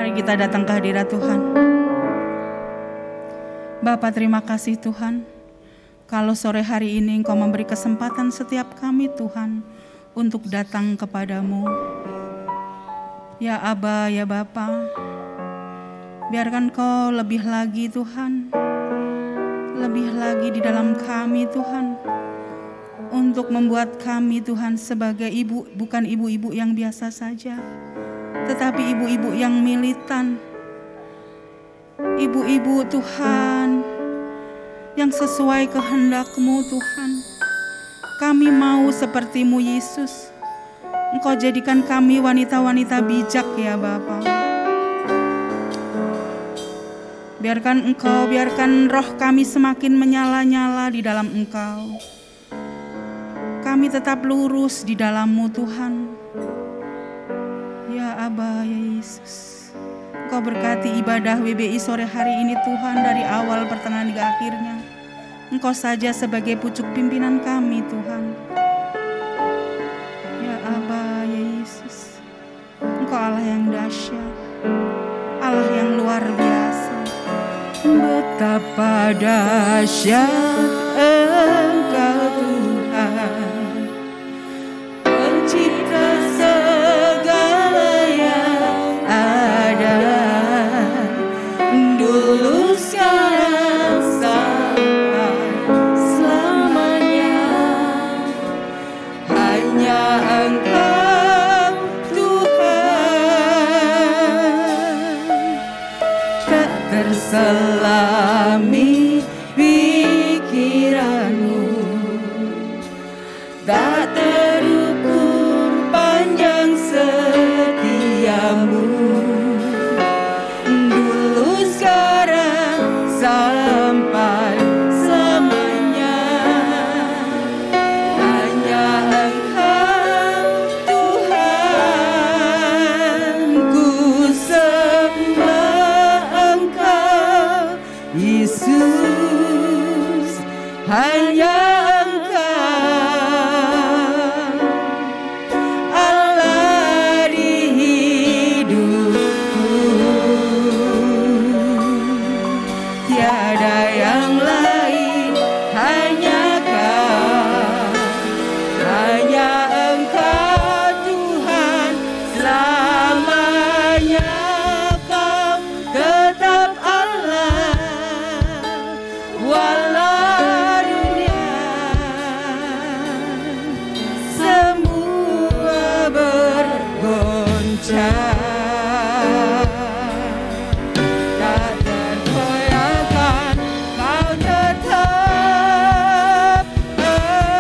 Mari kita datang ke hadirat Tuhan. Bapa, terima kasih Tuhan. Kalau sore hari ini Engkau memberi kesempatan setiap kami Tuhan untuk datang kepadamu. Ya Aba, ya Bapa, biarkan Kau lebih lagi Tuhan, lebih lagi di dalam kami Tuhan, untuk membuat kami Tuhan sebagai ibu, bukan ibu-ibu yang biasa saja, tetapi ibu-ibu yang militan, ibu-ibu Tuhan yang sesuai kehendak-Mu Tuhan. Kami mau seperti-Mu Yesus. Engkau jadikan kami wanita-wanita bijak ya Bapa. Biarkan roh kami semakin menyala-nyala di dalam Engkau. Kami tetap lurus di dalam-Mu Tuhan. Ya Aba, ya Yesus, Engkau berkati ibadah WBI sore hari ini Tuhan, dari awal pertengahan hingga akhirnya. Engkau saja sebagai pucuk pimpinan kami Tuhan. Ya Aba, ya Yesus, Engkau Allah yang dahsyat, Allah yang luar biasa. Betapa dahsyat Engkau Tuhan, pencipta segala yang ada, dulu sekarang sampai selamanya. Hanya Engkau Tuhan, tak terselami pikiranmu, tak terukur panjang setiamu, dulu sekarang sampai selamanya. Hanya Engkau Tuhan, ku sembah Engkau Yesus. Hanya Allah di hidupku, tiada yang lain, hanya Kau, hanya Engkau Tuhan selamanya. Kau tetap Allah, walau dunia semua bergoncang, tak tergoyahkan, Kau tetap Allah.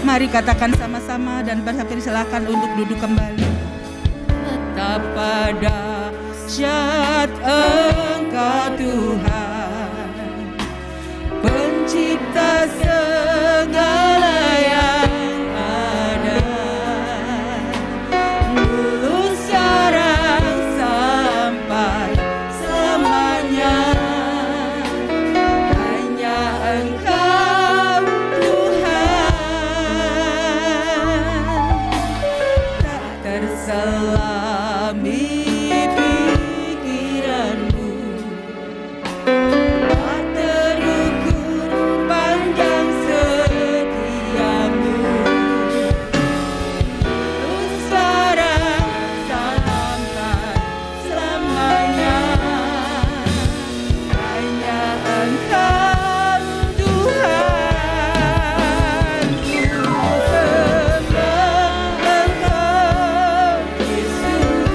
Mari katakan sama-sama dan silakan untuk duduk kembali. Betapa dahsyat Engkau Tuhan, pencipta segala yang ada, dulu sekarang sampai selamanya. Hanya Engkau Tuhan, tak terselami pikiranmu, tak terukur panjang setiamu, dulu sekarang sampai selamanya. Hanya Engkau Tuhan, ku sembah Engkau Yesus.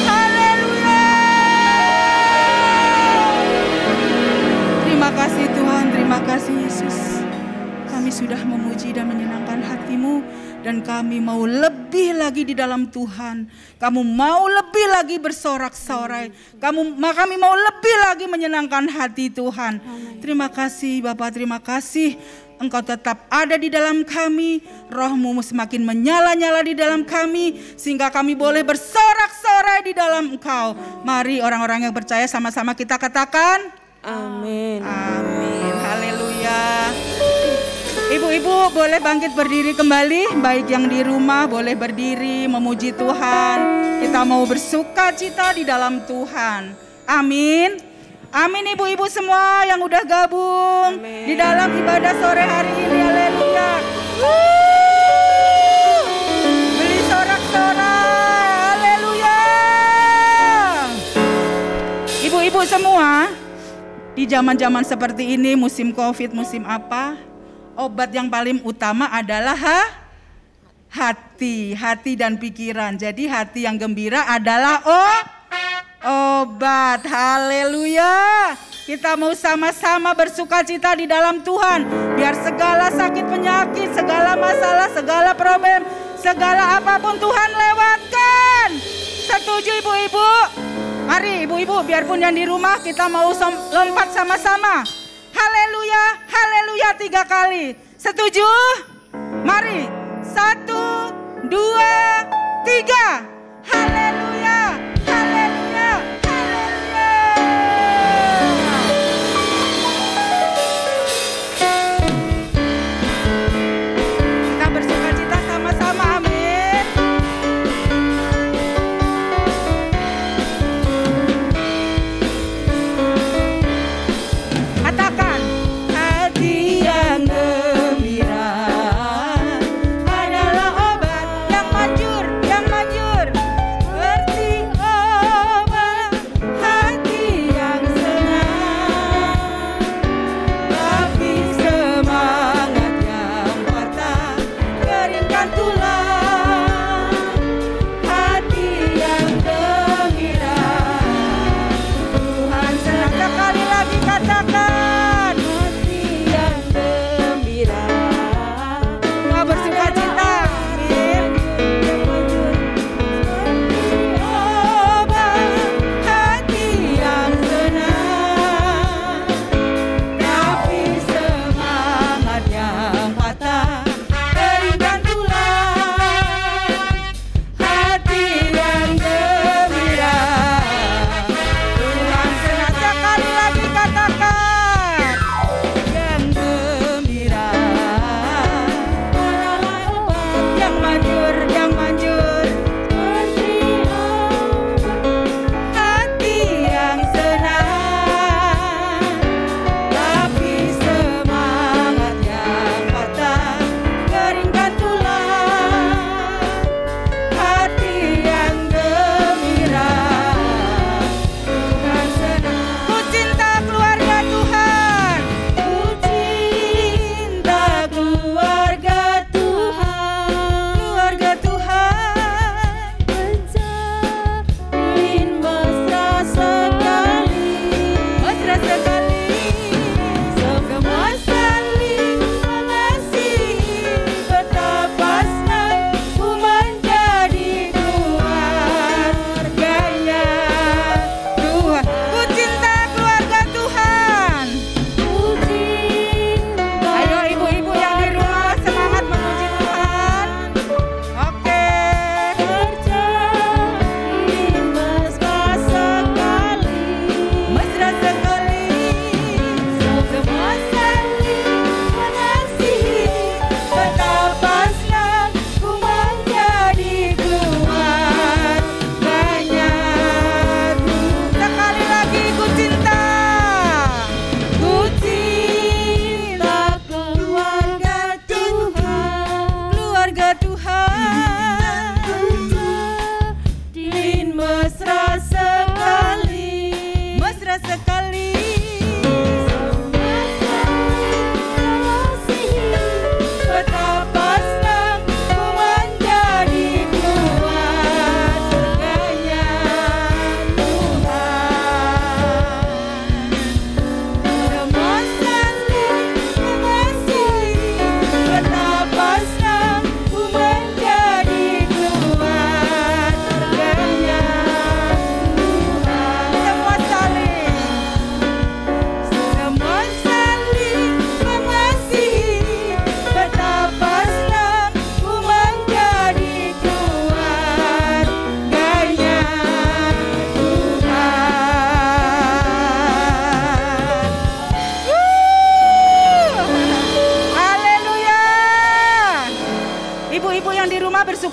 Haleluya. Terima kasih Tuhan, terima kasih Yesus. Kami sudah memuji dan menyenangkan hati-Mu, dan kami mau lebih lagi di dalam Tuhan. Kamu mau lebih lagi bersorak-sorai. Kami mau lebih lagi menyenangkan hati Tuhan. Terima kasih Bapa, terima kasih. Engkau tetap ada di dalam kami. Roh-Mu semakin menyala-nyala di dalam kami, sehingga kami boleh bersorak-sorai di dalam Engkau. Mari orang-orang yang percaya sama-sama kita katakan Amin. Amin. Haleluya. Ibu-ibu boleh bangkit berdiri kembali, baik yang di rumah boleh berdiri memuji Tuhan. Kita mau bersuka cita di dalam Tuhan. Amin. Amin ibu-ibu semua yang udah gabung di dalam ibadah sore hari ini. Haleluya. Beli sorak-sorai. Haleluya. Ibu-ibu semua, di zaman-zaman seperti ini, musim Covid, musim apa? Obat yang paling utama adalah hati dan pikiran. Jadi hati yang gembira adalah obat. Haleluya. Kita mau sama-sama bersuka cita di dalam Tuhan. Biar segala sakit penyakit, segala masalah, segala problem, segala apapun Tuhan lewatkan. Setuju ibu-ibu? Mari ibu-ibu, biarpun yang di rumah, kita mau lompat sama-sama. Haleluya, haleluya 3 kali. Setuju? Mari. 1, 2, 3. Haleluya, haleluya, haleluya. Kita bersuka cita sama-sama, amin. Katakan, hati yang gembira adalah obat yang manjur, yang manjur.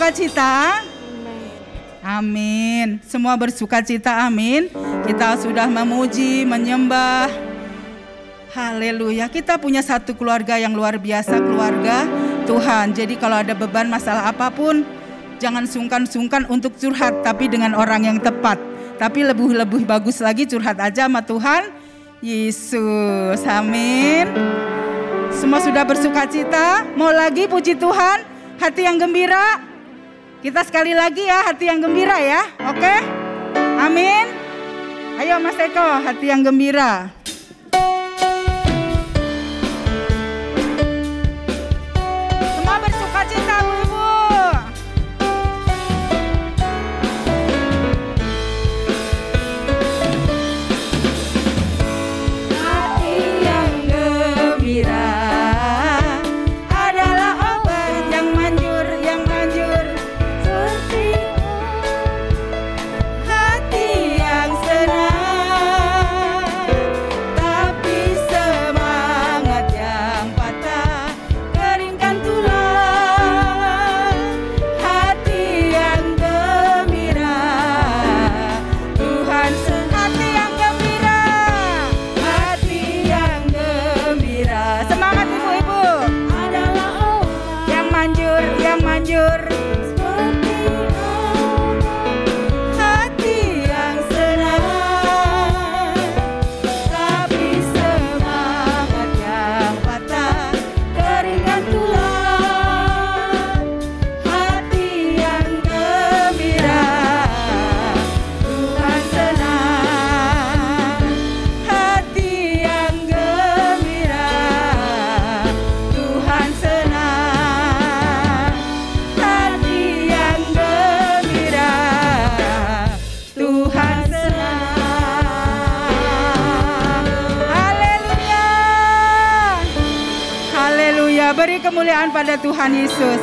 bersukacita? Amin. Semua bersukacita, amin. Kita sudah memuji, menyembah. Haleluya. Kita punya satu keluarga yang luar biasa, keluarga Tuhan. Jadi kalau ada beban masalah apapun, jangan sungkan-sungkan untuk curhat, tapi dengan orang yang tepat. Tapi lebih bagus lagi curhat aja sama Tuhan Yesus. Amin. Semua sudah bersukacita? Mau lagi puji Tuhan? Hati yang gembira? Kita sekali lagi ya, hati yang gembira ya. Oke? Amin. Ayo Mas Eko, hati yang gembira. Semua bersukacita Bu-ibu. Hati yang gembira adalah obat yang manjur. Hati yang senang, tapi semangat yang patah keringkan tulang. Hati yang gembira, Tuhan hati yang gembira, hati yang gembira. Semangat ibu-ibu. Adalah yang manjur, yang manjur. Beri kemuliaan pada Tuhan Yesus.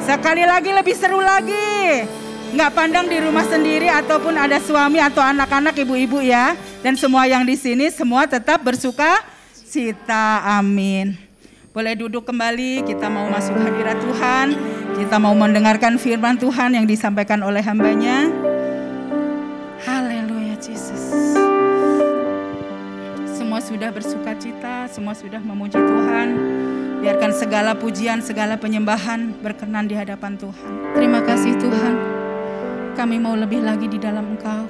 Sekali lagi lebih seru lagi. Nggak pandang di rumah sendiri ataupun ada suami atau anak-anak, ibu-ibu ya. Dan semua yang di sini semua tetap bersukacita. Amin. Boleh duduk kembali, kita mau masuk hadirat Tuhan. Kita mau mendengarkan firman Tuhan yang disampaikan oleh hambanya. Haleluya Yesus. Semua sudah bersukacita, semua sudah memuji Tuhan. Biarkan segala pujian, segala penyembahan berkenan di hadapan Tuhan. Terima kasih Tuhan. Kami mau lebih lagi di dalam Engkau.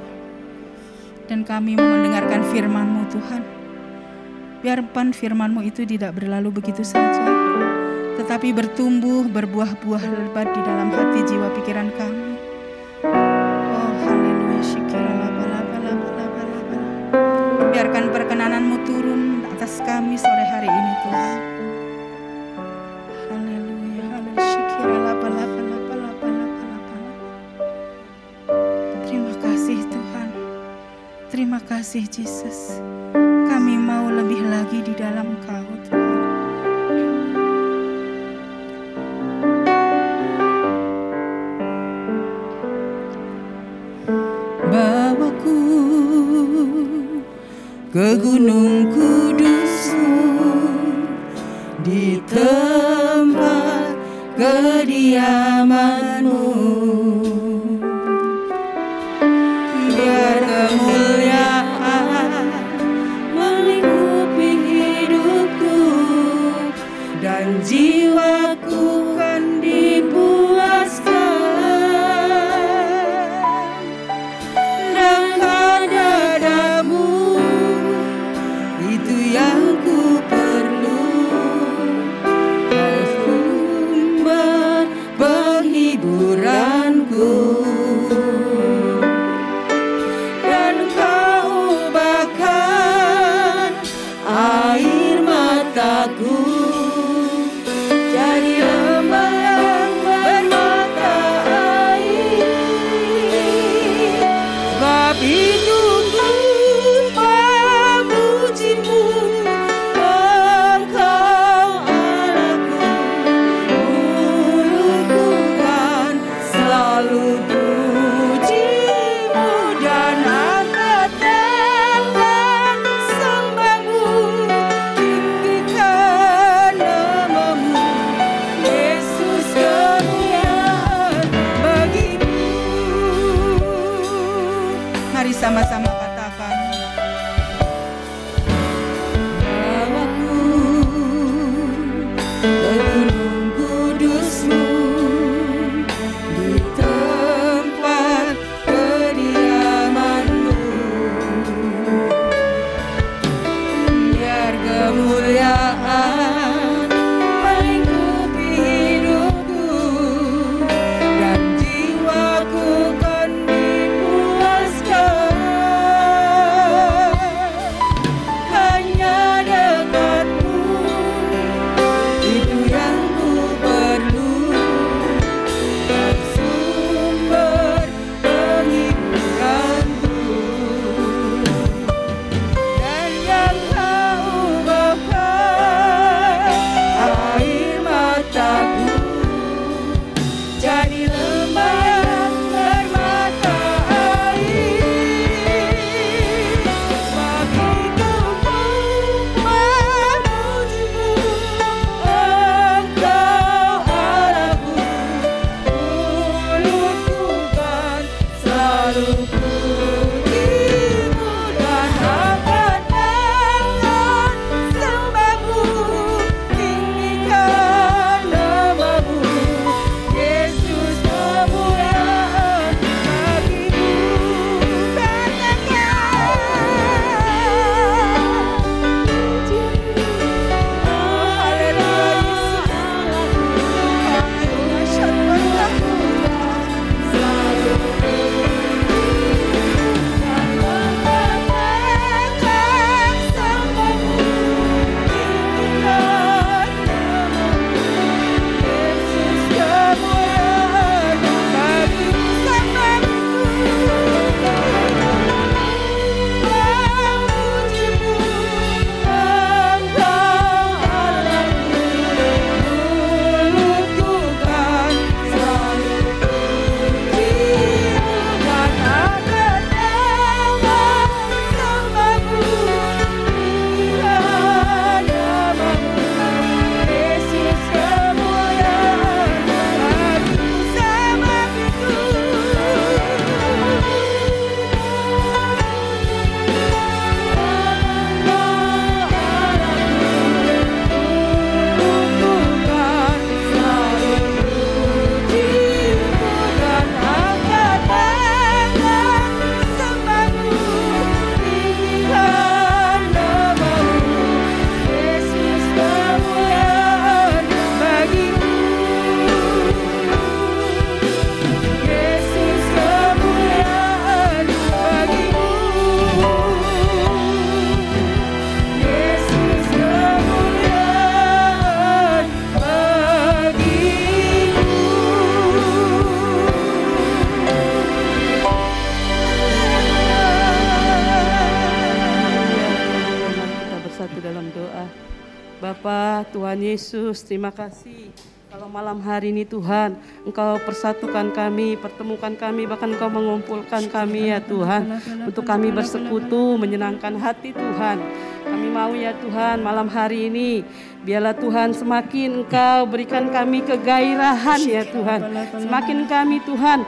Dan kami mau mendengarkan firman-Mu Tuhan. Biarpun firman-Mu itu tidak berlalu begitu saja, tetapi bertumbuh, berbuah-buah lebat di dalam hati, jiwa, pikiran kami. Oh haleluya, biarkan perkenanan-Mu turun atas kami sore hari ini Tuhan. Terima kasih Tuhan. Terima kasih Yesus. Kami mau lebih lagi di dalam Engkau Tuhan. Bawaku ke Gunung Kudus-Mu, di tempat kediaman-Mu. Biar kemuliaan melingkupi hidupku dan jiwaku kan dipuaskan dengan dadamu. Itu yang ku perlu, kau sumber penghiburanku. Dan kau ubahkan air mataku jadi lembah yang bermata air. Sebab itu ku memuji-Mu, Engkau Allahku. Mulutku kan selalu puji-Mu dan angkat tangan sembah-Mu, tinggikan bersatu dalam doa. Bapa, Tuhan Yesus, terima kasih. Kalau malam hari ini Tuhan, Engkau persatukan kami, pertemukan kami, bahkan Engkau mengumpulkan kami ya Tuhan, untuk kami bersekutu, menyenangkan hati Tuhan. Kami mau ya Tuhan malam hari ini, biarlah Tuhan semakin Engkau berikan kami kegairahan ya Tuhan. Semakin kami Tuhan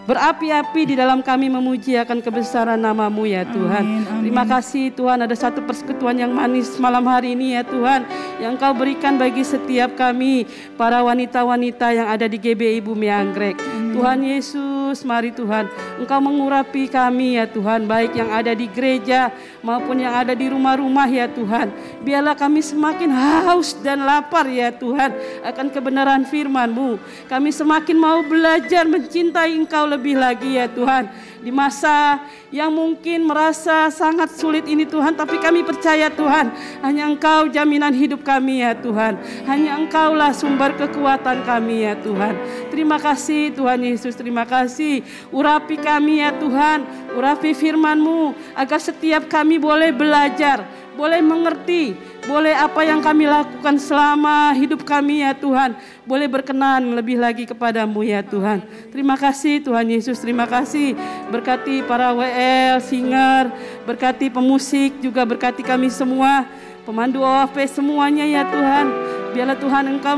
berapi-api di dalam kami memuji akan kebesaran nama-Mu ya Tuhan. Amin, amin. Terima kasih Tuhan, ada satu persekutuan yang manis malam hari ini ya Tuhan, yang Engkau berikan bagi setiap kami, para wanita-wanita yang ada di GBI Bumi Anggrek. Tuhan Yesus, mari Tuhan, Engkau mengurapi kami ya Tuhan, baik yang ada di gereja maupun yang ada di rumah-rumah ya Tuhan. Biarlah kami semakin haus dan lapar ya Tuhan akan kebenaran firman-Mu. Kami semakin mau belajar mencintai Engkau lebih lagi ya Tuhan. Di masa yang mungkin merasa sangat sulit ini Tuhan, tapi kami percaya Tuhan, hanya Engkau jaminan hidup kami ya Tuhan. Hanya Engkaulah sumber kekuatan kami ya Tuhan. Terima kasih Tuhan Yesus, terima kasih. Urapi kami ya Tuhan, urapi firman-Mu agar setiap kami boleh belajar, boleh mengerti, boleh apa yang kami lakukan selama hidup kami ya Tuhan, boleh berkenan lebih lagi kepadamu ya Tuhan. Terima kasih Tuhan Yesus, terima kasih. Berkati para WL, singer, berkati pemusik, juga berkati kami semua, pemandu OAP semuanya ya Tuhan. Biarlah Tuhan Engkau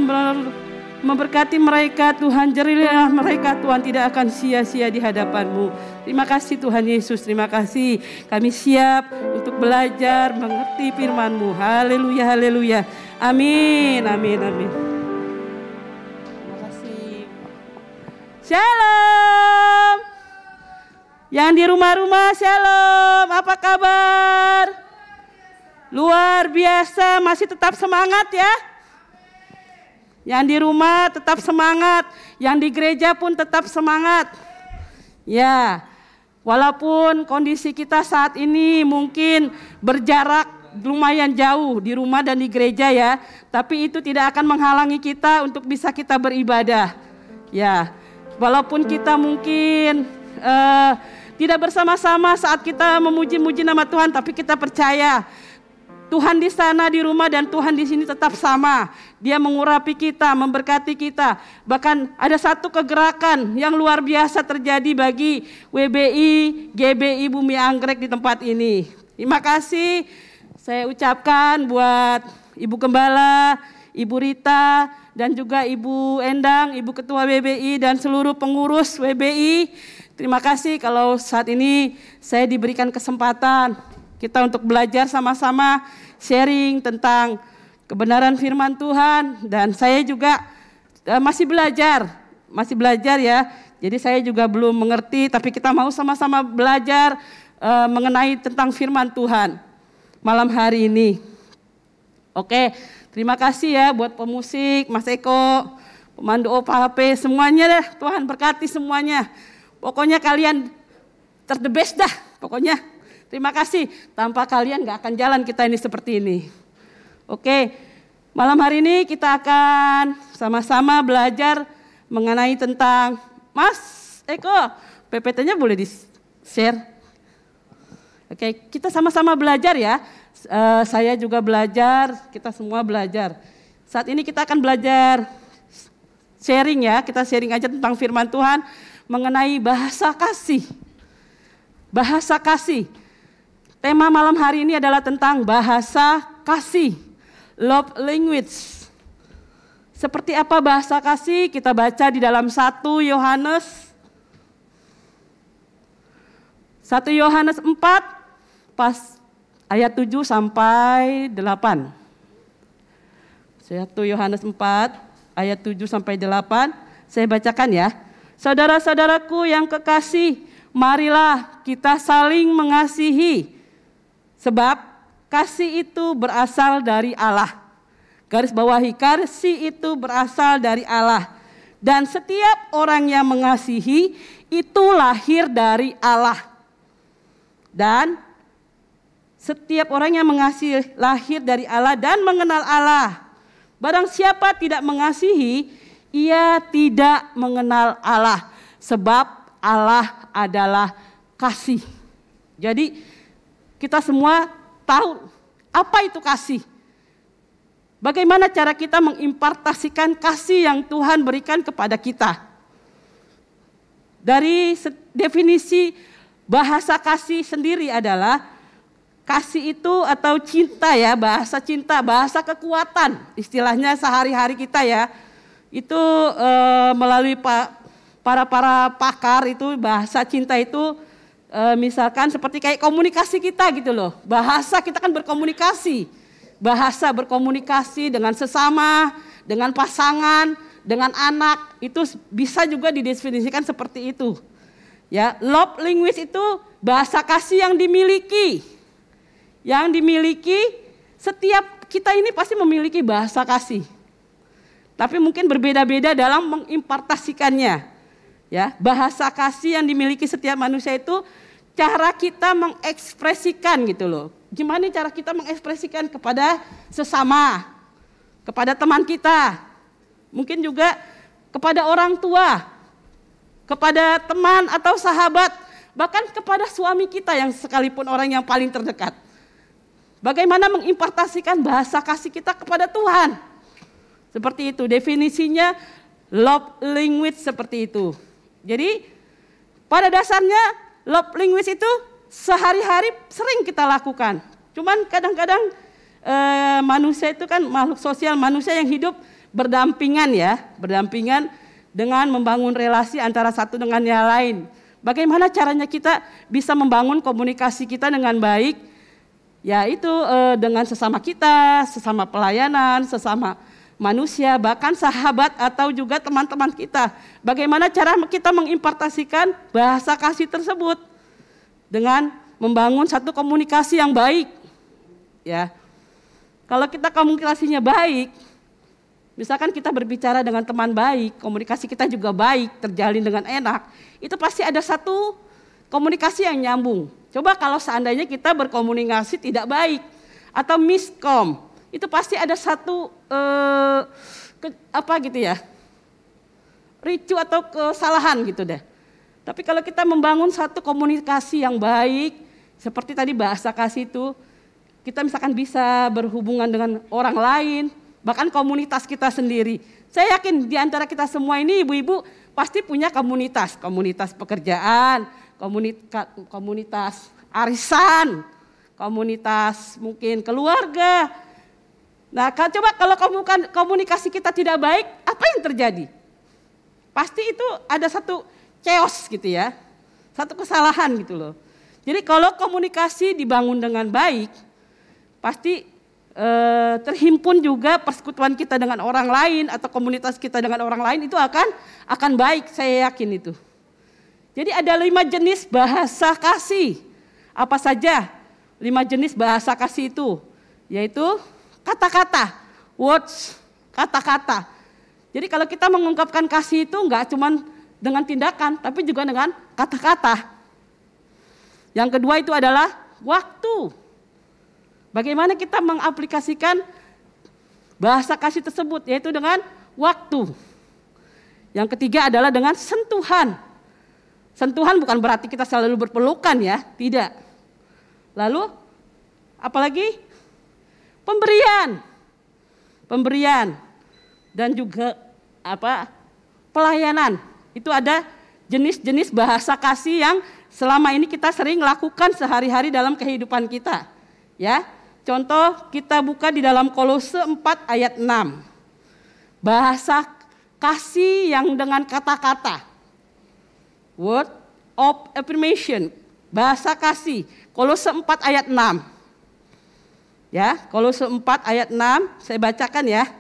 memberkati mereka Tuhan, jerilah mereka Tuhan, tidak akan sia-sia di hadapan-Mu. Terima kasih Tuhan Yesus, terima kasih. Kami siap untuk belajar mengerti firman-Mu. Haleluya, haleluya. Amin, amin, amin. Terima kasih. Shalom. Yang di rumah-rumah shalom, apa kabar? Luar biasa, masih tetap semangat ya. Yang di rumah tetap semangat, yang di gereja pun tetap semangat. Ya, walaupun kondisi kita saat ini mungkin berjarak lumayan jauh di rumah dan di gereja ya, tapi itu tidak akan menghalangi kita untuk bisa kita beribadah. Ya, walaupun kita mungkin tidak bersama-sama saat kita memuji-muji nama Tuhan, tapi kita percaya Tuhan di sana di rumah dan Tuhan di sini tetap sama. Dia mengurapi kita, memberkati kita. Bahkan ada satu kegerakan yang luar biasa terjadi bagi WBI, GBI Bumi Anggrek di tempat ini. Terima kasih saya ucapkan buat Ibu Gembala, Ibu Rita, dan juga Ibu Endang, Ibu Ketua WBI dan seluruh pengurus WBI. Terima kasih kalau saat ini saya diberikan kesempatan kita untuk belajar sama-sama, sharing tentang kebenaran firman Tuhan. Dan saya juga masih belajar ya. Jadi saya juga belum mengerti, tapi kita mau sama-sama belajar mengenai tentang firman Tuhan malam hari ini. Oke, terima kasih ya buat pemusik, Mas Eko, pemandu OPHP, semuanya deh. Tuhan berkati semuanya. Pokoknya kalian the best dah, pokoknya. Terima kasih, tanpa kalian gak akan jalan kita ini seperti ini. Oke, malam hari ini kita akan sama-sama belajar mengenai tentang, Mas Eko, PPT-nya boleh di-share? Oke, kita sama-sama belajar ya. Saya juga belajar, kita semua belajar. Saat ini kita akan belajar sharing ya, kita sharing aja tentang firman Tuhan mengenai bahasa kasih. Bahasa kasih. Tema malam hari ini adalah tentang bahasa kasih, love language. Seperti apa bahasa kasih? Kita baca di dalam 1 Yohanes 4 pas ayat 7 sampai 8. 1 Yohanes 4 ayat 7 sampai 8. Saya bacakan ya. Saudara-saudaraku yang kekasih, marilah kita saling mengasihi. Sebab kasih itu berasal dari Allah. Garis bawahi, kasih itu berasal dari Allah. Dan setiap orang yang mengasihi itu lahir dari Allah. Dan setiap orang yang mengasihi lahir dari Allah dan mengenal Allah. Barang siapa tidak mengasihi, ia tidak mengenal Allah. Sebab Allah adalah kasih. Jadi kita semua tahu Apa itu kasih? Bagaimana cara kita mengimpartasikan kasih yang Tuhan berikan kepada kita? Dari definisi bahasa kasih sendiri adalah kasih itu atau cinta ya, bahasa cinta, bahasa kekuatan, istilahnya sehari-hari kita ya. Itu melalui para pakar itu bahasa cinta itu misalkan seperti kayak komunikasi kita gitu loh. Bahasa kita kan berkomunikasi. Bahasa berkomunikasi dengan sesama, dengan pasangan, dengan anak, itu bisa juga didefinisikan seperti itu. Ya, love language itu bahasa kasih yang dimiliki. Yang dimiliki setiap kita ini pasti memiliki bahasa kasih. Tapi mungkin berbeda-beda dalam mengimpartasikannya. Ya, bahasa kasih yang dimiliki setiap manusia itu cara kita mengekspresikan gitu loh. Gimana cara kita mengekspresikan kepada sesama, kepada teman kita, mungkin juga kepada orang tua, kepada teman atau sahabat, bahkan kepada suami kita yang sekalipun orang yang paling terdekat. Bagaimana mengimpartasikan bahasa kasih kita kepada Tuhan. Seperti itu definisinya love language seperti itu. Jadi pada dasarnya love language itu sehari-hari sering kita lakukan. Cuman kadang-kadang manusia itu kan makhluk sosial, manusia yang hidup berdampingan ya, berdampingan dengan membangun relasi antara satu dengan yang lain. Bagaimana caranya kita bisa membangun komunikasi kita dengan baik? Yaitu dengan sesama kita, sesama pelayanan, sesama manusia, bahkan sahabat atau juga teman-teman kita. Bagaimana cara kita mengimpartasikan bahasa kasih tersebut? Dengan membangun satu komunikasi yang baik. Ya. Kalau kita komunikasinya baik, misalkan kita berbicara dengan teman baik, komunikasi kita juga baik, terjalin dengan enak, itu pasti ada satu komunikasi yang nyambung. Coba kalau seandainya kita berkomunikasi tidak baik atau miskom, itu pasti ada satu ricu atau kesalahan gitu deh. Tapi kalau kita membangun satu komunikasi yang baik, seperti tadi bahasa kasih itu, kita misalkan bisa berhubungan dengan orang lain, bahkan komunitas kita sendiri. Saya yakin di antara kita semua ini ibu-ibu pasti punya komunitas, komunitas pekerjaan, komunitas arisan, komunitas mungkin keluarga. Nah, coba kalau komunikasi kita tidak baik, apa yang terjadi? Pasti itu ada satu chaos gitu ya, satu kesalahan gitu loh. Jadi kalau komunikasi dibangun dengan baik, pasti terhimpun juga persekutuan kita dengan orang lain atau komunitas kita dengan orang lain itu akan baik, saya yakin itu. Jadi ada 5 jenis bahasa kasih. Apa saja 5 jenis bahasa kasih itu? Yaitu kata-kata, words, kata-kata. Jadi kalau kita mengungkapkan kasih itu enggak cuman dengan tindakan, tapi juga dengan kata-kata. Yang kedua itu adalah waktu. Bagaimana kita mengaplikasikan bahasa kasih tersebut, yaitu dengan waktu. Yang ketiga adalah dengan sentuhan. Sentuhan bukan berarti kita selalu berpelukan ya, tidak. Lalu, apalagi pemberian. Pemberian. Dan juga pelayanan. Itu ada jenis-jenis bahasa kasih yang selama ini kita sering lakukan sehari-hari dalam kehidupan kita. Ya, contoh kita buka di dalam Kolose 4 ayat 6. Bahasa kasih yang dengan kata-kata. Word of affirmation, bahasa kasih. Kolose 4 ayat 6. Ya, Kolose 4 ayat 6, saya bacakan ya.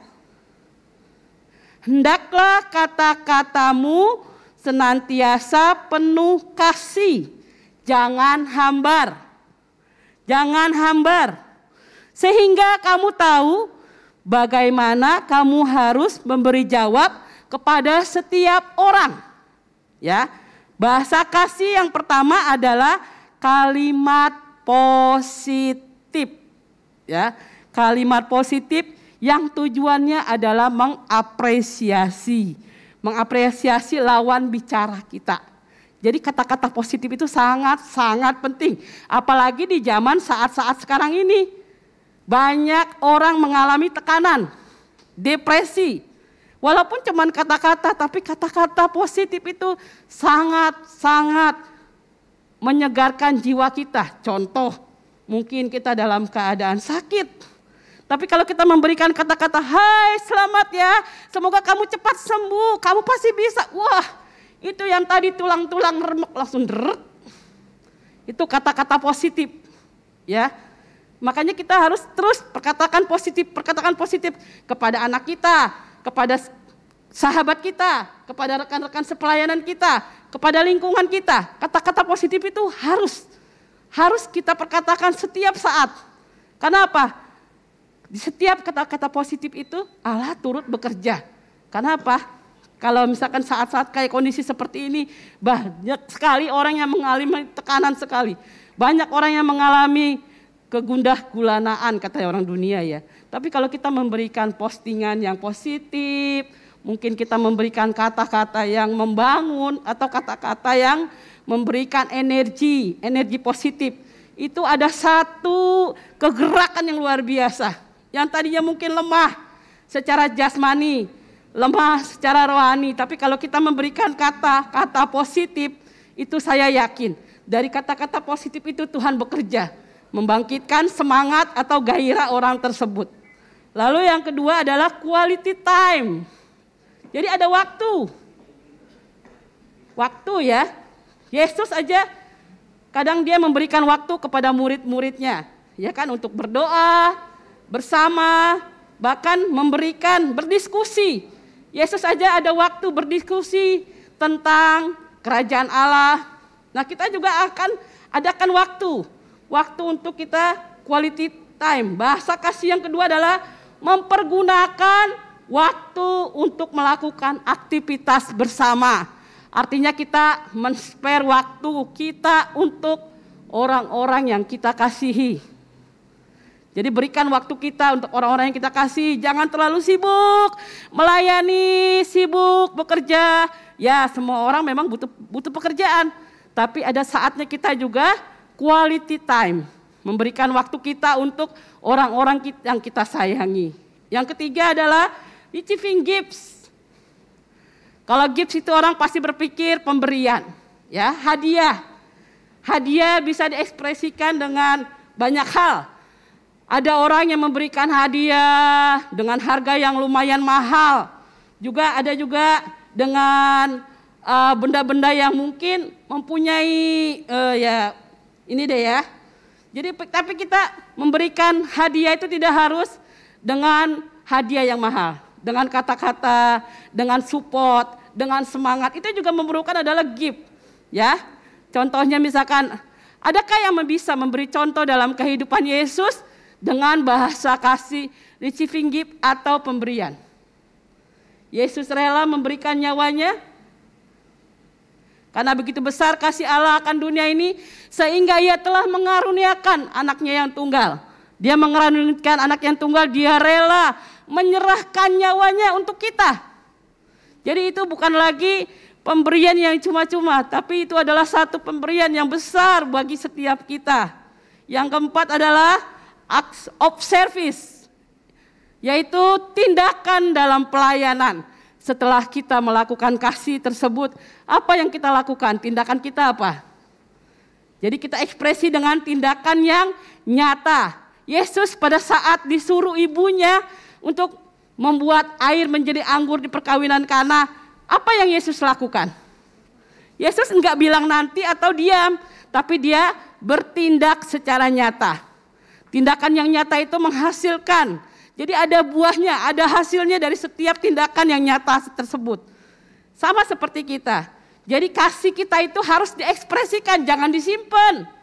Hendaklah kata-katamu senantiasa penuh kasih, jangan hambar. Jangan hambar. Sehingga kamu tahu bagaimana kamu harus memberi jawab kepada setiap orang. Ya. Bahasa kasih yang pertama adalah kalimat positif. Ya. Kalimat positif yang tujuannya adalah mengapresiasi lawan bicara kita. Jadi kata-kata positif itu sangat-sangat penting, apalagi di zaman saat-saat sekarang ini. Banyak orang mengalami tekanan, depresi. Walaupun cuman kata-kata, tapi kata-kata positif itu sangat-sangat menyegarkan jiwa kita. Contoh, mungkin kita dalam keadaan sakit, tapi kalau kita memberikan kata-kata, hai selamat ya, semoga kamu cepat sembuh, kamu pasti bisa. Wah, itu yang tadi tulang-tulang remuk langsung deret. Itu kata-kata positif, ya. Makanya kita harus terus perkatakan positif kepada anak kita, kepada sahabat kita, kepada rekan-rekan sepelayanan kita, kepada lingkungan kita. Kata-kata positif itu harus kita perkatakan setiap saat. Karena apa? Di setiap kata-kata positif itu Allah turut bekerja. Karena apa? Kalau misalkan saat-saat kayak kondisi seperti ini, banyak sekali orang yang mengalami tekanan sekali. Banyak orang yang mengalami kegundah gulanaan kata orang dunia ya. Tapi kalau kita memberikan postingan yang positif, mungkin kita memberikan kata-kata yang membangun atau kata-kata yang memberikan energi positif. Itu ada satu kegerakan yang luar biasa. Yang tadinya mungkin lemah secara jasmani, lemah secara rohani. Tapi kalau kita memberikan kata-kata positif, itu saya yakin dari kata-kata positif itu Tuhan bekerja. Membangkitkan semangat atau gairah orang tersebut. Lalu yang kedua adalah quality time. Jadi ada waktu. Waktu ya. Yesus aja kadang dia memberikan waktu kepada murid-muridnya. Ya kan, untuk berdoa bersama, bahkan berdiskusi. Yesus aja ada waktu berdiskusi tentang kerajaan Allah. Nah, kita juga akan adakan waktu untuk kita quality time. Bahasa kasih yang kedua adalah mempergunakan waktu untuk melakukan aktivitas bersama. Artinya kita men-spare waktu kita untuk orang-orang yang kita kasihi. Jadi berikan waktu kita untuk orang-orang yang kita kasih. Jangan terlalu sibuk melayani, sibuk bekerja. Ya, semua orang memang butuh pekerjaan. Tapi ada saatnya kita juga quality time. Memberikan waktu kita untuk orang-orang yang kita sayangi. Yang ketiga adalah receiving gifts. Kalau gifts itu orang pasti berpikir pemberian. Ya, hadiah. Hadiah bisa diekspresikan dengan banyak hal. Ada orang yang memberikan hadiah dengan harga yang lumayan mahal. Ada juga dengan benda-benda yang mungkin mempunyai ini deh ya. Jadi tapi kita memberikan hadiah itu tidak harus dengan hadiah yang mahal. Dengan kata-kata, dengan support, dengan semangat. Itu juga memerlukan adalah gift. Ya. Contohnya misalkan, adakah yang bisa memberi contoh dalam kehidupan Yesus dengan bahasa kasih, receiving gift atau pemberian? Yesus rela memberikan nyawanya karena begitu besar kasih Allah akan dunia ini sehingga ia telah mengaruniakan anaknya yang tunggal. Dia mengaruniakan anak yang tunggal, dia rela menyerahkan nyawanya untuk kita. Jadi itu bukan lagi pemberian yang cuma-cuma, tapi itu adalah satu pemberian yang besar bagi setiap kita. Yang keempat adalah acts of service, yaitu tindakan dalam pelayanan. Setelah kita melakukan kasih tersebut, apa yang kita lakukan? Tindakan kita apa? Jadi kita ekspresi dengan tindakan yang nyata. Yesus pada saat disuruh ibunya untuk membuat air menjadi anggur di perkawinan Kana, apa yang Yesus lakukan? Yesus enggak bilang nanti atau diam, tapi dia bertindak secara nyata. Tindakan yang nyata itu menghasilkan. Jadi ada buahnya, ada hasilnya dari setiap tindakan yang nyata tersebut. Sama seperti kita. Jadi kasih kita itu harus diekspresikan, jangan disimpan.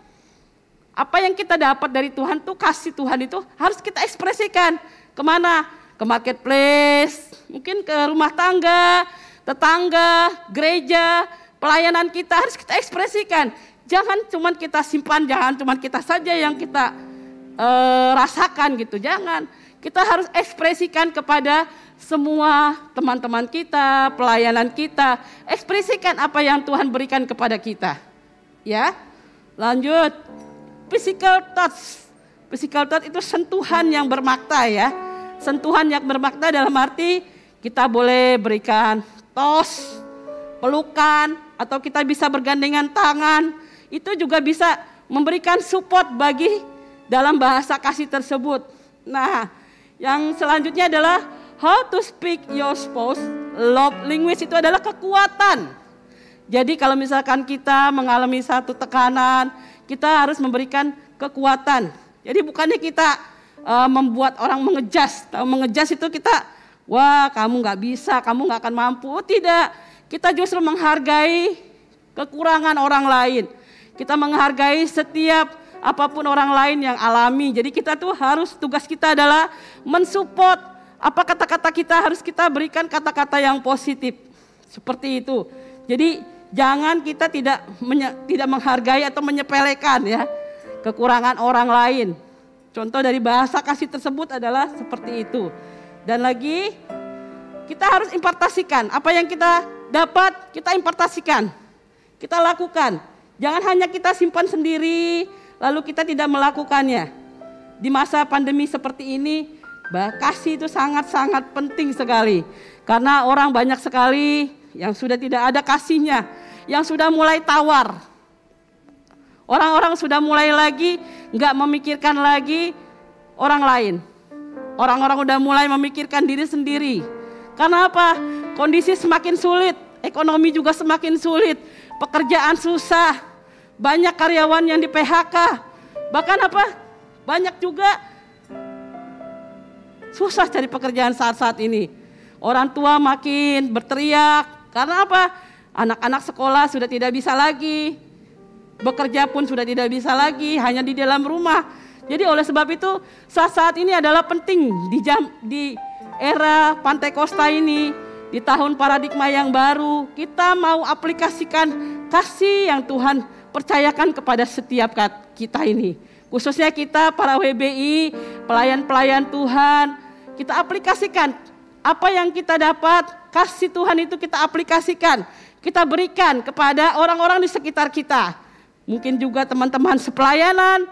Apa yang kita dapat dari Tuhan tuh, kasih Tuhan itu harus kita ekspresikan. Kemana? Ke marketplace, mungkin ke rumah tangga, tetangga, gereja, pelayanan kita harus kita ekspresikan. Jangan cuma kita simpan, jangan cuma kita saja yang kita rasakan gitu, jangan. Kita harus ekspresikan kepada semua teman-teman kita, pelayanan kita. Ekspresikan apa yang Tuhan berikan kepada kita. Ya, lanjut. Physical touch. Physical touch itu sentuhan yang bermakna ya. Sentuhan yang bermakna dalam arti kita boleh berikan tos, pelukan, atau kita bisa bergandengan tangan. Itu juga bisa memberikan support bagi dalam bahasa kasih tersebut. Nah, yang selanjutnya adalah how to speak your spouse. Love language itu adalah kekuatan. Jadi kalau misalkan kita mengalami satu tekanan, kita harus memberikan kekuatan. Jadi bukannya kita membuat orang mengejas. Kalau mengejas itu kita, wah kamu nggak bisa, kamu nggak akan mampu. Tidak, kita justru menghargai kekurangan orang lain. Kita menghargai setiap apapun orang lain yang alami. Jadi kita tuh harus, tugas kita adalah mensupport apa kata-kata kita, harus kita berikan kata-kata yang positif. Seperti itu. Jadi jangan kita tidak menghargai atau menyepelekan ya kekurangan orang lain. Contoh dari bahasa kasih tersebut adalah seperti itu. Dan lagi kita harus impartasikan apa yang kita dapat, kita impartasikan. Kita lakukan. Jangan hanya kita simpan sendiri lalu kita tidak melakukannya. Di masa pandemi seperti ini, kasih itu sangat-sangat penting sekali. Karena orang banyak sekali yang sudah tidak ada kasihnya, yang sudah mulai tawar. Orang-orang sudah mulai lagi nggak memikirkan lagi orang lain. Orang-orang udah mulai memikirkan diri sendiri. Karena apa? Kondisi semakin sulit, ekonomi juga semakin sulit, pekerjaan susah, banyak karyawan yang di PHK. Bahkan apa? Banyak juga susah cari pekerjaan saat-saat ini. Orang tua makin berteriak. Karena apa? Anak-anak sekolah sudah tidak bisa lagi. Bekerja pun sudah tidak bisa lagi, hanya di dalam rumah. Jadi oleh sebab itu saat ini adalah penting di era Pantekosta ini, di tahun paradigma yang baru, kita mau aplikasikan kasih yang Tuhan percayakan kepada setiap kita ini. Khususnya kita para WBI, pelayan-pelayan Tuhan, kita aplikasikan apa yang kita dapat, kasih Tuhan itu kita aplikasikan, kita berikan kepada orang-orang di sekitar kita. Mungkin juga teman-teman sepelayanan,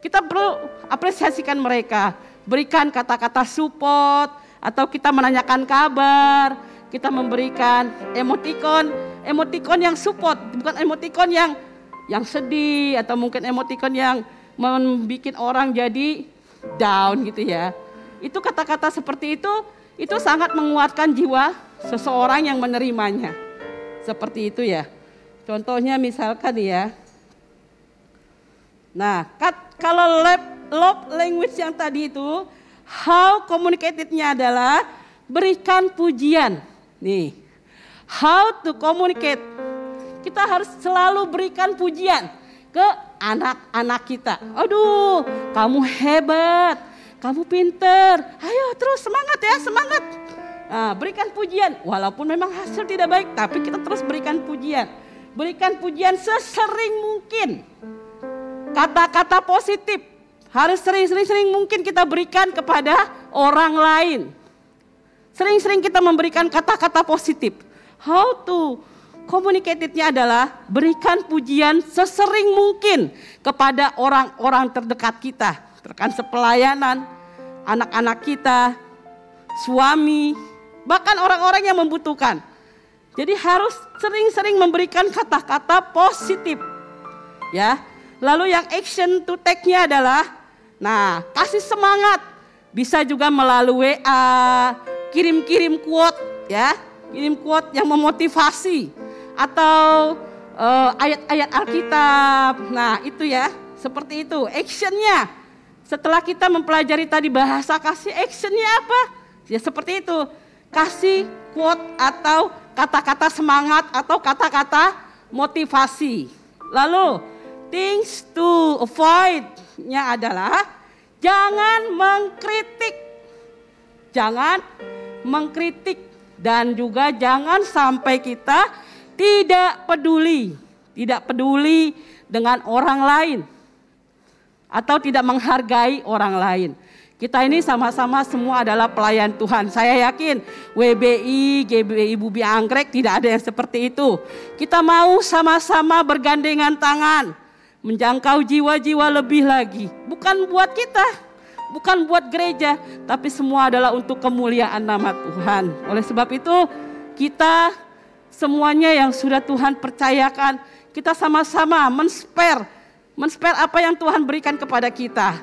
kita perlu apresiasikan mereka, berikan kata-kata support, atau kita menanyakan kabar, kita memberikan emotikon yang support, bukan emotikon yang sedih, atau mungkin emotikon yang membuat orang jadi down gitu ya. Itu kata-kata seperti itu sangat menguatkan jiwa seseorang yang menerimanya. Seperti itu ya. Contohnya misalkan ya, nah kalau love language yang tadi itu, how communicate-nya adalah berikan pujian. Nih, how to communicate, kita harus selalu berikan pujian ke anak-anak kita. Aduh, kamu hebat, kamu pinter, ayo terus semangat ya, semangat. Nah, berikan pujian, walaupun memang hasil tidak baik, tapi kita terus berikan pujian. Berikan pujian sesering mungkin. Kata-kata positif harus sering-sering mungkin kita berikan kepada orang lain. Sering-sering kita memberikan kata-kata positif. How to communicate-nya adalah berikan pujian sesering mungkin kepada orang-orang terdekat kita. Rekan sepelayanan, anak-anak kita, suami, bahkan orang-orang yang membutuhkan. Jadi harus sering-sering memberikan kata-kata positif. Ya. Lalu yang action to take-nya adalah, nah, kasih semangat. Bisa juga melalui WA, kirim-kirim quote ya, kirim quote yang memotivasi atau ayat-ayat Alkitab. Nah, itu ya, seperti itu. Actionnya, setelah kita mempelajari tadi bahasa kasih, actionnya apa? Ya seperti itu. Kasih quote atau kata-kata semangat atau kata-kata motivasi. Lalu things to avoid-nya adalah jangan mengkritik. Jangan mengkritik dan juga jangan sampai kita tidak peduli dengan orang lain atau tidak menghargai orang lain. Kita ini sama-sama semua adalah pelayan Tuhan. Saya yakin WBI, GBI Bubi Anggrek tidak ada yang seperti itu. Kita mau sama-sama bergandengan tangan, menjangkau jiwa-jiwa lebih lagi. Bukan buat kita, bukan buat gereja, tapi semua adalah untuk kemuliaan nama Tuhan. Oleh sebab itu, kita semuanya yang sudah Tuhan percayakan, kita sama-sama men-spare apa yang Tuhan berikan kepada kita.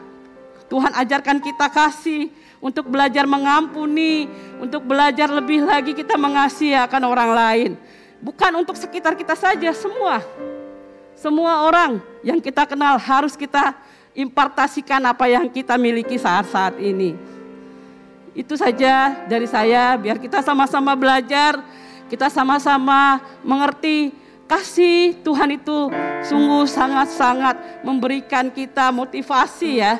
Tuhan ajarkan kita kasih, untuk belajar mengampuni, untuk belajar lebih lagi kita mengasihi akan orang lain. Bukan untuk sekitar kita saja, semua orang yang kita kenal harus kita impartasikan apa yang kita miliki saat-saat ini. Itu saja dari saya, biar kita sama-sama belajar, kita sama-sama mengerti kasih Tuhan itu sungguh sangat-sangat memberikan kita motivasi ya.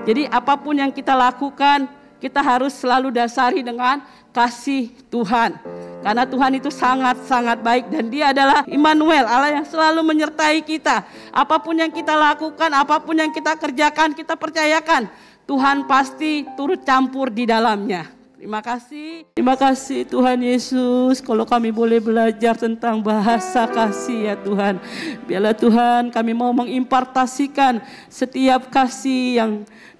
Jadi apapun yang kita lakukan, kita harus selalu dasari dengan kasih Tuhan. Karena Tuhan itu sangat-sangat baik dan Dia adalah Immanuel, Allah yang selalu menyertai kita. Apapun yang kita lakukan, apapun yang kita kerjakan, kita percayakan Tuhan pasti turut campur di dalamnya. Terima kasih Tuhan Yesus, kalau kami boleh belajar tentang bahasa kasih ya Tuhan. Biarlah Tuhan kami mau mengimpartasikan setiap kasih yang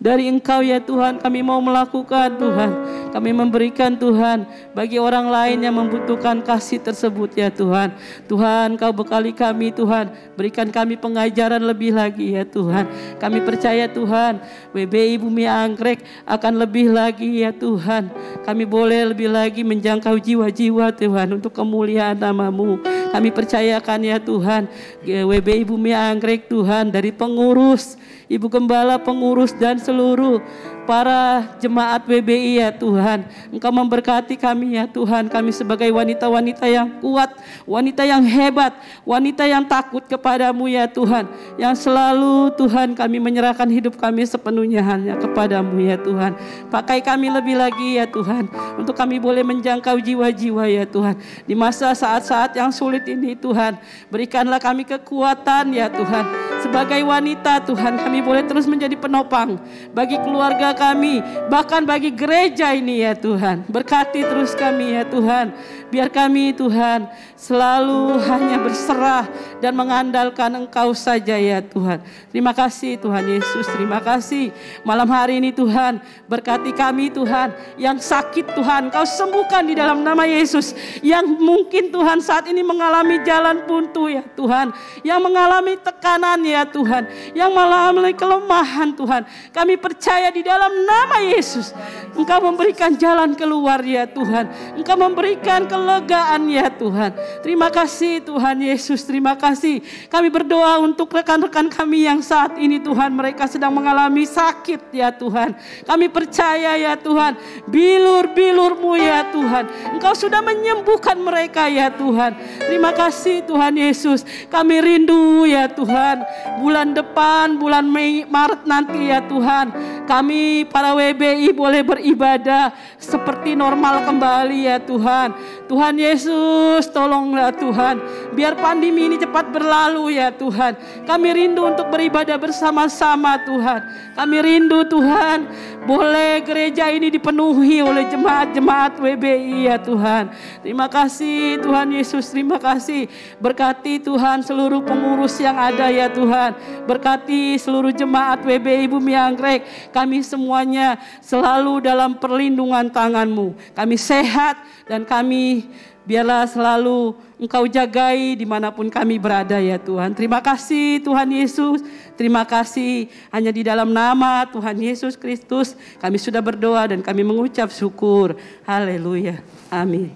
dari Engkau ya Tuhan, kami mau melakukan Tuhan. Kami memberikan Tuhan bagi orang lain yang membutuhkan kasih tersebut ya Tuhan. Tuhan Kau bekali kami Tuhan, berikan kami pengajaran lebih lagi ya Tuhan. Kami percaya Tuhan, WBI Bumi Anggrek akan lebih lagi ya Tuhan. Kami boleh lebih lagi menjangkau jiwa-jiwa Tuhan untuk kemuliaan nama-Mu. Kami percayakan ya Tuhan, WBI Bumi Anggrek Tuhan, dari pengurus, Ibu Gembala, pengurus dan seluruh para jemaat WBI ya Tuhan. Engkau memberkati kami ya Tuhan. Kami sebagai wanita-wanita yang kuat, wanita yang hebat, wanita yang takut kepadamu ya Tuhan. Yang selalu Tuhan kami menyerahkan hidup kami sepenuhnya hanya kepadamu ya Tuhan. Pakai kami lebih lagi ya Tuhan, untuk kami boleh menjangkau jiwa-jiwa ya Tuhan. Di masa saat-saat yang sulit ini Tuhan, berikanlah kami kekuatan ya Tuhan. Sebagai wanita Tuhan, kami boleh terus menjadi penopang bagi keluarga kami, bahkan bagi gereja ini ya Tuhan. Berkati terus kami ya Tuhan. Biar kami Tuhan selalu hanya berserah dan mengandalkan Engkau saja ya Tuhan. Terima kasih Tuhan Yesus, terima kasih. Malam hari ini Tuhan, berkati kami Tuhan. Yang sakit Tuhan, Kau sembuhkan di dalam nama Yesus. Yang mungkin Tuhan saat ini mengalami jalan buntu ya Tuhan. Yang mengalami tekanan ya Tuhan. Yang mengalami kelemahan Tuhan. Kami percaya di dalam nama Yesus, Engkau memberikan jalan keluar ya Tuhan. Engkau memberikan kelegaan ya Tuhan. Terima kasih Tuhan Yesus, terima kasih. Kami berdoa untuk rekan-rekan kami yang saat ini Tuhan, mereka sedang mengalami sakit ya Tuhan. Kami percaya ya Tuhan, bilur-bilur-Mu ya Tuhan, Engkau sudah menyembuhkan mereka ya Tuhan. Terima kasih Tuhan Yesus. Kami rindu ya Tuhan, bulan depan, bulan Mei, Maret nanti ya Tuhan, kami para WBI boleh beribadah seperti normal kembali ya Tuhan. Tuhan Yesus, tolonglah Tuhan, biar pandemi ini cepat berlalu ya Tuhan. Kami rindu untuk beribadah bersama-sama Tuhan. Kami rindu Tuhan, boleh gereja ini dipenuhi oleh jemaat-jemaat WBI ya Tuhan. Terima kasih Tuhan Yesus, terima kasih. Berkati Tuhan seluruh pengurus yang ada ya Tuhan. Berkati seluruh jemaat WBI Bumi Anggrek. Kami semuanya selalu dalam perlindungan tangan-Mu. Kami sehat dan kami biarlah selalu Engkau jagai dimanapun kami berada ya Tuhan. Terima kasih Tuhan Yesus. Terima kasih, hanya di dalam nama Tuhan Yesus Kristus kami sudah berdoa dan kami mengucap syukur. Haleluya. Amin.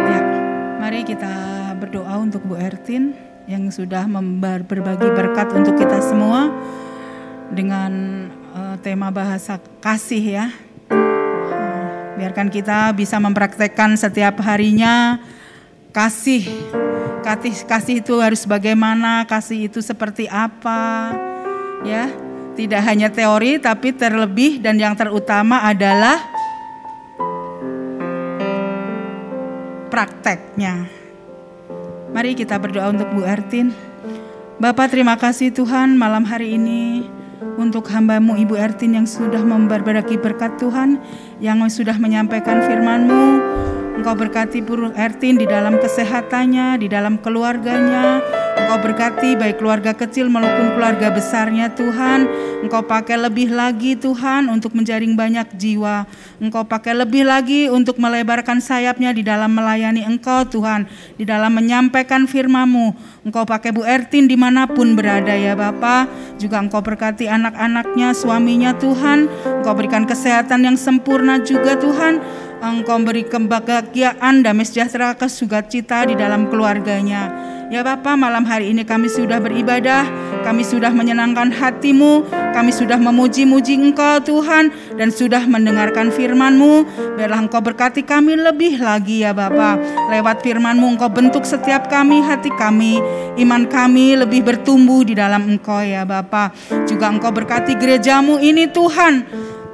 Ya, mari kita berdoa untuk Bu Ertin yang sudah berbagi berkat untuk kita semua dengan tema bahasa kasih ya. Biarkan kita bisa mempraktekkan setiap harinya kasih. Kasih itu harus bagaimana, kasih itu seperti apa. Ya, tidak hanya teori tapi terlebih dan yang terutama adalah prakteknya. Mari kita berdoa untuk Bu Ertin. Bapa, terima kasih Tuhan malam hari ini untuk hamba-Mu Ibu Ertin yang sudah berbagi berkat Tuhan, yang sudah menyampaikan firman-Mu. Engkau berkati Bu Ertin di dalam kesehatannya, di dalam keluarganya. Engkau berkati baik keluarga kecil maupun keluarga besarnya Tuhan. Engkau pakai lebih lagi Tuhan untuk menjaring banyak jiwa. Engkau pakai lebih lagi untuk melebarkan sayapnya di dalam melayani Engkau Tuhan. Di dalam menyampaikan firman-Mu. Engkau pakai Bu Ertin dimanapun berada ya Bapa. Juga Engkau berkati anak-anaknya, suaminya Tuhan. Engkau berikan kesehatan yang sempurna juga Tuhan. Engkau beri kebahagiaan, damai sejahtera, sukacita di dalam keluarganya. Ya Bapa, malam hari ini kami sudah beribadah, kami sudah menyenangkan hati-Mu, kami sudah memuji-muji Engkau Tuhan, dan sudah mendengarkan firman-Mu. Biarlah Engkau berkati kami lebih lagi ya Bapa. Lewat firman-Mu Engkau bentuk setiap kami, hati kami, iman kami lebih bertumbuh di dalam Engkau ya Bapa. Juga Engkau berkati gereja-Mu ini Tuhan.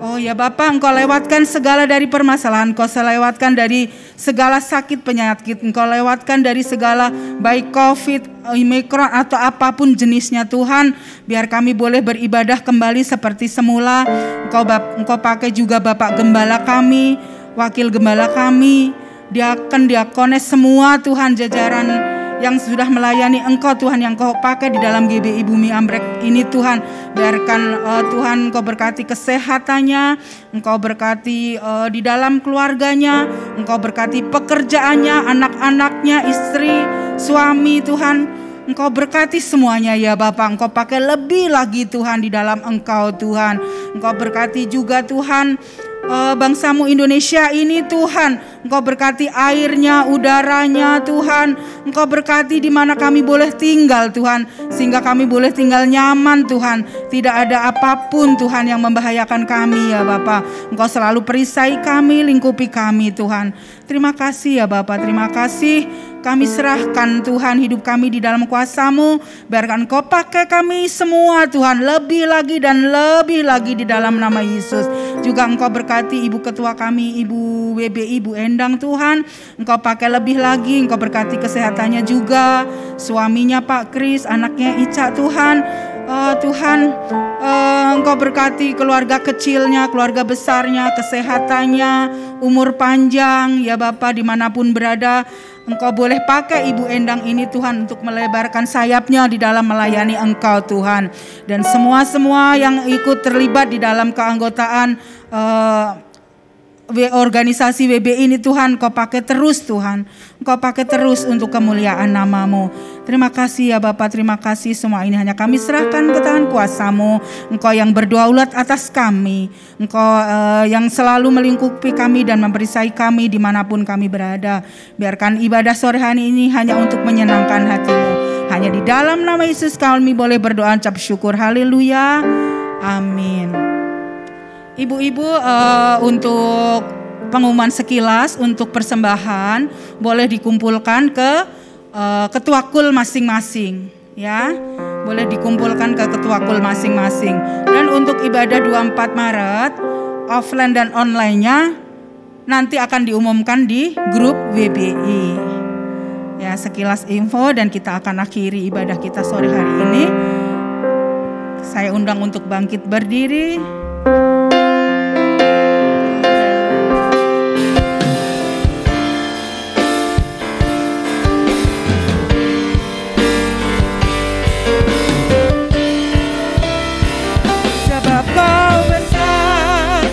Oh ya Bapak, Engkau lewatkan segala dari permasalahan, Engkau lewatkan dari segala sakit penyakit, Engkau lewatkan dari segala baik COVID, Omikron atau apapun jenisnya Tuhan. Biar kami boleh beribadah kembali seperti semula. Engkau pakai juga Bapak Gembala kami, Wakil Gembala kami, diakon, diakones semua Tuhan, jajaran yang sudah melayani Engkau Tuhan, yang Kau pakai di dalam GBI Bumi Ambrek ini Tuhan. Biarkan Tuhan Engkau berkati kesehatannya, Engkau berkati di dalam keluarganya, Engkau berkati pekerjaannya, anak-anaknya, istri, suami Tuhan. Engkau berkati semuanya ya Bapak. Engkau pakai lebih lagi Tuhan di dalam Engkau Tuhan. Engkau berkati juga Tuhan bangsa-Mu Indonesia ini Tuhan. Engkau berkati airnya, udaranya Tuhan. Engkau berkati di mana kami boleh tinggal Tuhan, sehingga kami boleh tinggal nyaman Tuhan. Tidak ada apapun Tuhan yang membahayakan kami ya Bapa. Engkau selalu perisai kami, lingkupi kami Tuhan. Terima kasih ya Bapa, terima kasih. Kami serahkan Tuhan hidup kami di dalam kuasa-Mu. Biarkan Engkau pakai kami semua Tuhan, lebih lagi dan lebih lagi di dalam nama Yesus. Juga Engkau berkati Ibu Ketua kami, Ibu WBI, Ibu Endang Tuhan. Engkau pakai lebih lagi, Engkau berkati kesehatannya juga. Suaminya Pak Kris, anaknya Ica Tuhan. Tuhan, Engkau berkati keluarga kecilnya, keluarga besarnya, kesehatannya, umur panjang ya Bapa, dimanapun berada. Engkau boleh pakai Ibu Endang ini Tuhan untuk melebarkan sayapnya di dalam melayani Engkau Tuhan. Dan semua-semua yang ikut terlibat di dalam keanggotaan organisasi WB ini Tuhan, Engkau pakai terus Tuhan. Engkau pakai terus untuk kemuliaan nama-Mu. Terima kasih ya Bapak, terima kasih. Semua ini hanya kami serahkan ke tangan kuasa-Mu. Engkau yang berdaulat atas kami. Engkau yang selalu melingkupi kami dan memperisai kami dimanapun kami berada. Biarkan ibadah sore hari ini hanya untuk menyenangkan hati-Mu. Hanya di dalam nama Yesus kami boleh berdoa, ucap syukur. Haleluya. Amin. Ibu-ibu, untuk pengumuman sekilas untuk persembahan boleh dikumpulkan ke ketua kul masing-masing ya. Boleh dikumpulkan ke ketua kul masing-masing. Dan untuk ibadah 24 Maret offline dan online-nya nanti akan diumumkan di grup WBI. Ya, sekilas info dan kita akan akhiri ibadah kita sore hari ini. Saya undang untuk bangkit berdiri. Kau besar,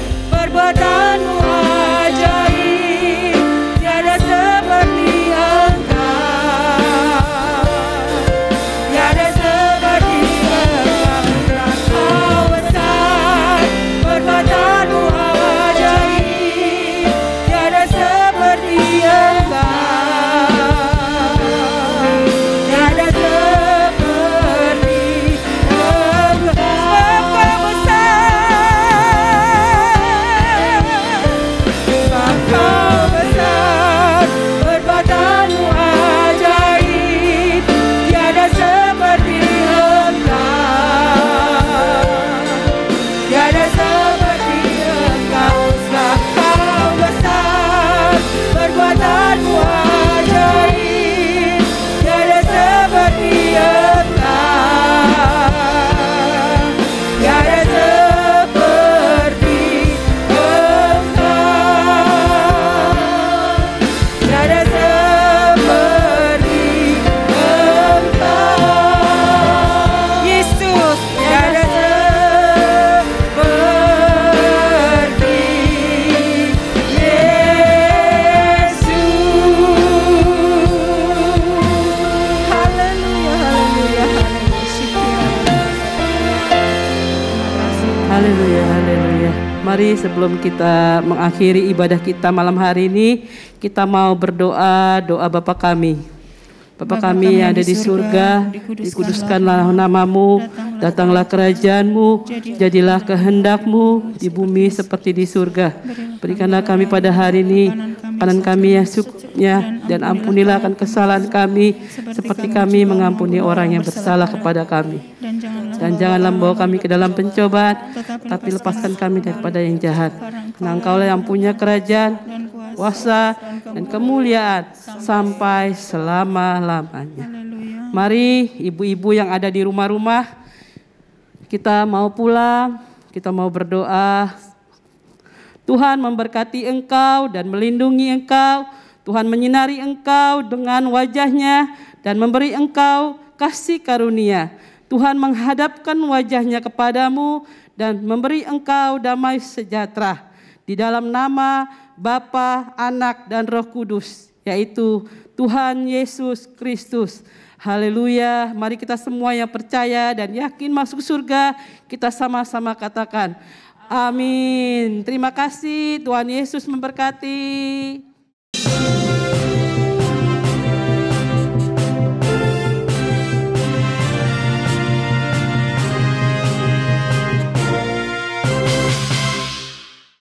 Mari sebelum kita mengakhiri ibadah kita malam hari ini, kita mau berdoa, doa Bapa kami. Bapa kami yang ada di surga, dikuduskanlah namamu, datanglah kerajaanmu, jadilah kehendakmu di bumi seperti di surga. Berikanlah kami pada hari ini makanan kami yang secukupnya, dan ampunilah akan kesalahan kami seperti kami mengampuni orang yang bersalah kepada kami. Dan janganlah membawa kami ke dalam pencobaan, tapi lepaskan kami daripada yang jahat. Karena Engkaulah yang punya kerajaan, kuasa, dan kemuliaan sampai selama-lamanya. Mari ibu-ibu yang ada di rumah-rumah, kita mau pulang, kita mau berdoa. Tuhan memberkati engkau dan melindungi engkau. Tuhan menyinari engkau dengan wajahnya dan memberi engkau kasih karunia. Tuhan menghadapkan wajahnya kepadamu dan memberi engkau damai sejahtera. Di dalam nama Bapa, Anak, dan Roh Kudus, yaitu Tuhan Yesus Kristus. Haleluya. Mari kita semua yang percaya dan yakin masuk surga, kita sama-sama katakan amin. Terima kasih, Tuhan Yesus memberkati.